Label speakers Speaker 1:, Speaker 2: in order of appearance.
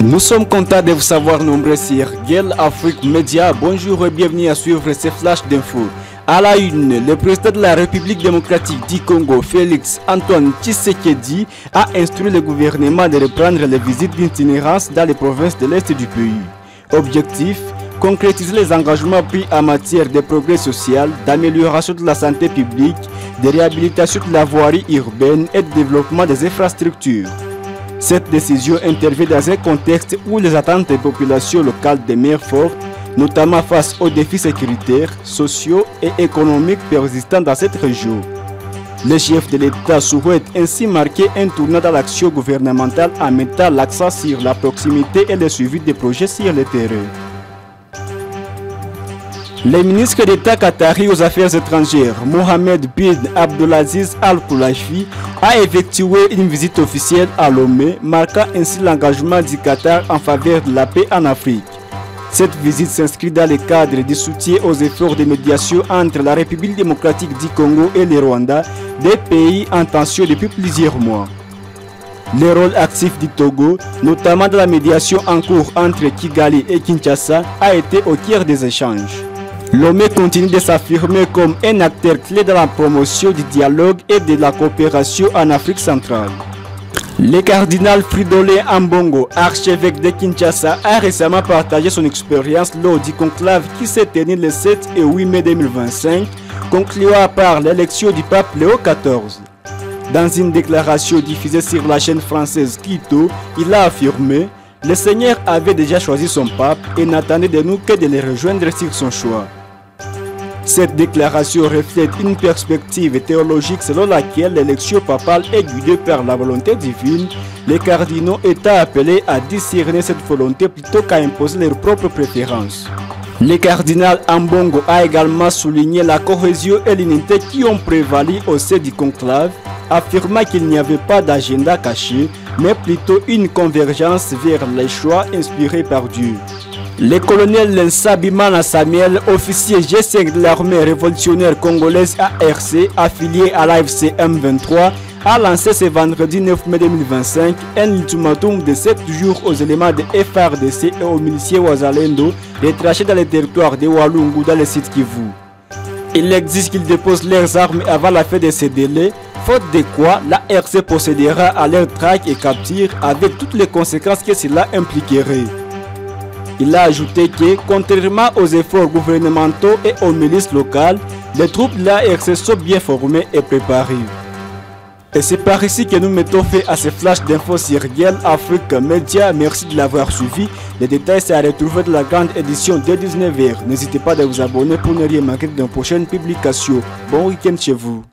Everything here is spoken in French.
Speaker 1: Nous sommes contents de vous savoir nombreux sur Guel Afrique Média. Bonjour et bienvenue à suivre ces flashs d'infos. À la une, le président de la République démocratique du Congo, Félix Antoine Tshisekedi, a instruit le gouvernement de reprendre les visites d'itinérance dans les provinces de l'Est du pays. Objectif, concrétiser les engagements pris en matière de progrès social, d'amélioration de la santé publique, de réhabilitation de la voirie urbaine et de développement des infrastructures. Cette décision intervient dans un contexte où les attentes des populations locales demeurent fortes, notamment face aux défis sécuritaires, sociaux et économiques persistants dans cette région. Le chef de l'État souhaite ainsi marquer un tournant dans l'action gouvernementale en mettant l'accent sur la proximité et le suivi des projets sur le terrain. Le ministre d'État qatari aux Affaires étrangères, Mohamed bin Abdulaziz Al-Khulaifi, a effectué une visite officielle à Lomé, marquant ainsi l'engagement du Qatar en faveur de la paix en Afrique. Cette visite s'inscrit dans le cadre du soutien aux efforts de médiation entre la République démocratique du Congo et le Rwanda, des pays en tension depuis plusieurs mois. Le rôle actif du Togo, notamment dans la médiation en cours entre Kigali et Kinshasa, a été au cœur des échanges. Lomé continue de s'affirmer comme un acteur clé dans la promotion du dialogue et de la coopération en Afrique centrale. Le cardinal Fridolin Ambongo, archevêque de Kinshasa, a récemment partagé son expérience lors du conclave qui s'est tenu le 7 et 8 mai 2025, concluant par l'élection du pape Léo XIV. Dans une déclaration diffusée sur la chaîne française Quito, il a affirmé « Le Seigneur avait déjà choisi son pape et n'attendait de nous que de le rejoindre sur son choix ». Cette déclaration reflète une perspective théologique selon laquelle l'élection papale est guidée par la volonté divine, les cardinaux étant appelés à discerner cette volonté plutôt qu'à imposer leurs propres préférences. Le cardinal Ambongo a également souligné la cohésion et l'unité qui ont prévalu au sein du conclave, affirmant qu'il n'y avait pas d'agenda caché, mais plutôt une convergence vers les choix inspirés par Dieu. Le colonel Nsabimana Samuel, officier G5 de l'armée révolutionnaire congolaise ARC, affilié à l'AFC M23, a lancé ce vendredi 9 mai 2025 un ultimatum de 7 jours aux éléments de FARDC et aux miliciens Wazalendo retrachés dans les territoires de Walungu dans le site Kivu. Il exige qu'ils déposent leurs armes avant la fin de ces délais, faute de quoi l'ARC procédera à leur traque et capture avec toutes les conséquences que cela impliquerait. Il a ajouté que, contrairement aux efforts gouvernementaux et aux milices locales, les troupes de l'ARC sont bien formées et préparées. Et c'est par ici que nous mettons fin à ce flash d'infos sur Guel Afrique Média. Merci de l'avoir suivi. Les détails sont à retrouver dans la grande édition de 19h. N'hésitez pas à vous abonner pour ne rien manquer d'une prochaine publication. Bon week-end chez vous.